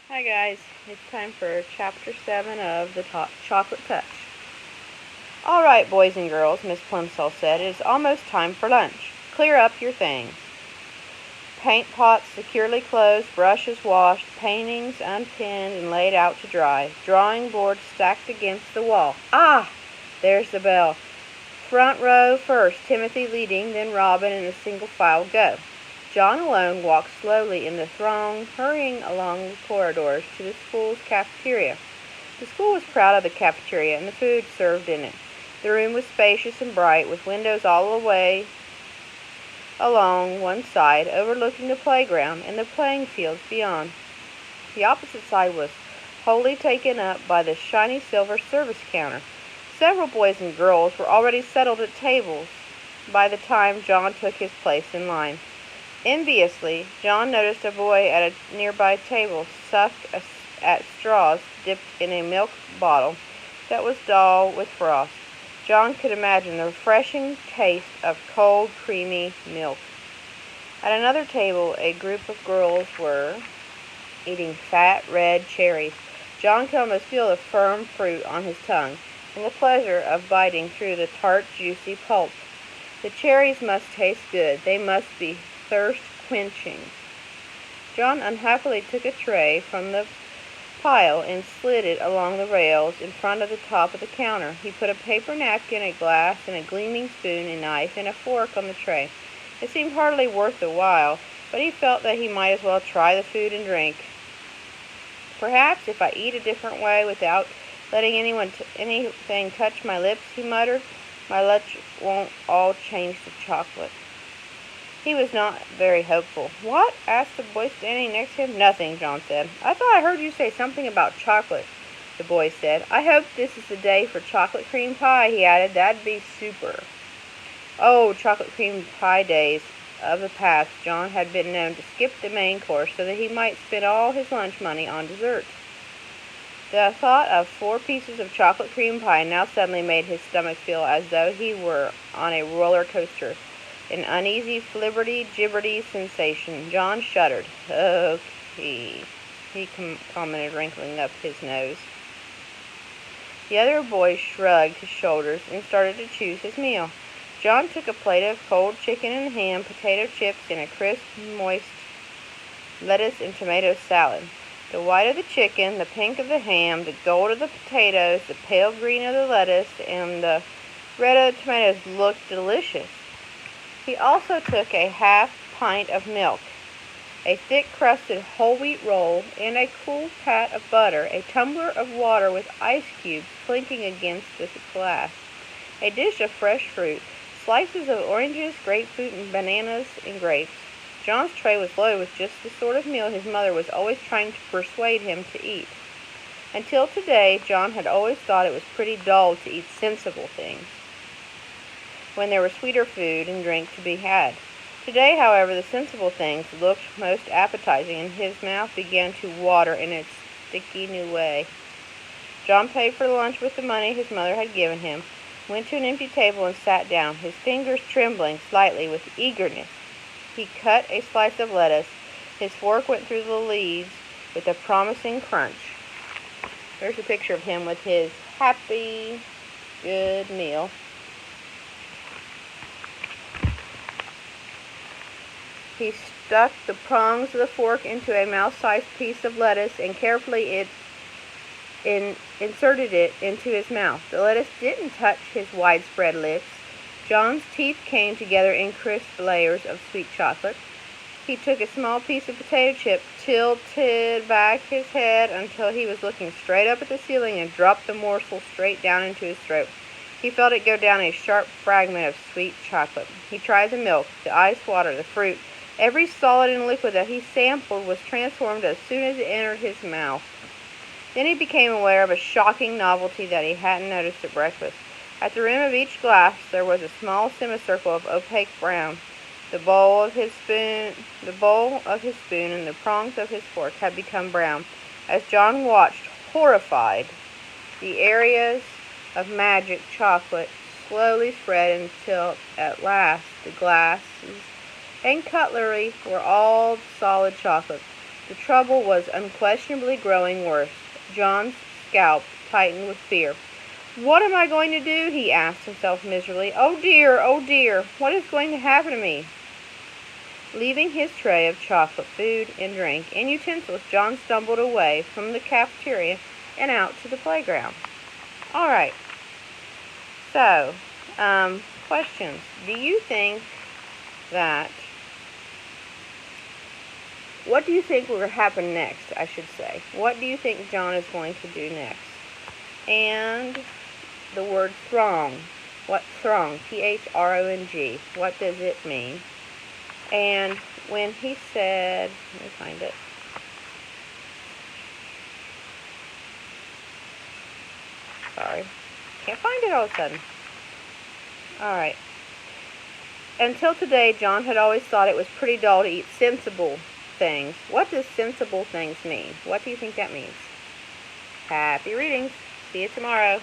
Hi guys, it's time for Chapter 7 of The Chocolate Touch. Alright boys and girls, Miss Plimsoll said, it is almost time for lunch. Clear up your things. Paint pots securely closed, brushes washed, paintings unpinned and laid out to dry, drawing boards stacked against the wall. Ah! There's the bell. Front row first, Timothy leading, then Robin in a single file go. John alone walked slowly in the throng, hurrying along the corridors to the school's cafeteria. The school was proud of the cafeteria and the food served in it. The room was spacious and bright, with windows all the way along one side, overlooking the playground and the playing fields beyond. The opposite side was wholly taken up by the shiny silver service counter. Several boys and girls were already settled at tables by the time John took his place in line. Enviously, John noticed a boy at a nearby table suck at straws dipped in a milk bottle that was dull with frost. John could imagine the refreshing taste of cold, creamy milk. At another table, a group of girls were eating fat, red cherries. John could almost feel the firm fruit on his tongue and the pleasure of biting through the tart, juicy pulp. The cherries must taste good. They must be thirst-quenching. John unhappily took a tray from the pile and slid it along the rails in front of the top of the counter. He put a paper napkin, a glass, and a gleaming spoon, a knife, and a fork on the tray. It seemed hardly worth the while, but he felt that he might as well try the food and drink. Perhaps if I eat a different way without letting anything touch my lips, he muttered, my lunch won't all change to chocolate. He was not very hopeful. What? Asked the boy standing next to him. Nothing, John said. I thought I heard you say something about chocolate, the boy said. I hope this is the day for chocolate cream pie, he added. That'd be super. Oh, chocolate cream pie days of the past. John had been known to skip the main course so that he might spend all his lunch money on desserts. The thought of 4 pieces of chocolate cream pie now suddenly made his stomach feel as though he were on a roller coaster. An uneasy, flibberty-gibberty sensation. John shuddered. Okay, he commented, wrinkling up his nose. The other boy shrugged his shoulders and started to choose his meal. John took a plate of cold chicken and ham, potato chips, and a crisp, moist lettuce and tomato salad. The white of the chicken, the pink of the ham, the gold of the potatoes, the pale green of the lettuce, and the red of the tomatoes looked delicious. He also took a half pint of milk, a thick-crusted whole wheat roll, and a cool pat of butter, a tumbler of water with ice cubes clinking against the glass, a dish of fresh fruit, slices of oranges, grapefruit, and bananas and grapes. John's tray was loaded with just the sort of meal his mother was always trying to persuade him to eat. Until today, John had always thought it was pretty dull to eat sensible things when there was sweeter food and drink to be had. Today, however, the sensible things looked most appetizing, and his mouth began to water in its sticky new way. John paid for lunch with the money his mother had given him, went to an empty table and sat down, his fingers trembling slightly with eagerness. He cut a slice of lettuce. His fork went through the leaves with a promising crunch. There's a picture of him with his happy, good meal. He stuck the prongs of the fork into a mouse-sized piece of lettuce and carefully inserted it into his mouth. The lettuce didn't touch his widespread lips. John's teeth came together in crisp layers of sweet chocolate. He took a small piece of potato chip, tilted back his head until he was looking straight up at the ceiling, and dropped the morsel straight down into his throat. He felt it go down, a sharp fragment of sweet chocolate. He tried the milk, the ice water, the fruit. Every solid and liquid that he sampled was transformed as soon as it entered his mouth. Then he became aware of a shocking novelty that he hadn't noticed at breakfast. At the rim of each glass there was a small semicircle of opaque brown. The bowl of his spoon and the prongs of his fork had become brown. As John watched, horrified, the areas of magic chocolate slowly spread until at last the glasses and cutlery were all solid chocolate. The trouble was unquestionably growing worse. John's scalp tightened with fear. "What am I going to do?" he asked himself miserably. "Oh dear, what is going to happen to me?" Leaving his tray of chocolate, food, and drink, and utensils, John stumbled away from the cafeteria and out to the playground. All right. So, questions. What do you think will happen next, I should say? What do you think John is going to do next? And the word throng. What throng? T-H-R-O-N-G. What does it mean? And when he said, let me find it. Sorry. Can't find it all of a sudden. Alright. Until today, John had always thought it was pretty dull to eat sensible things. What does sensible things mean? What do you think that means? Happy readings. See you tomorrow.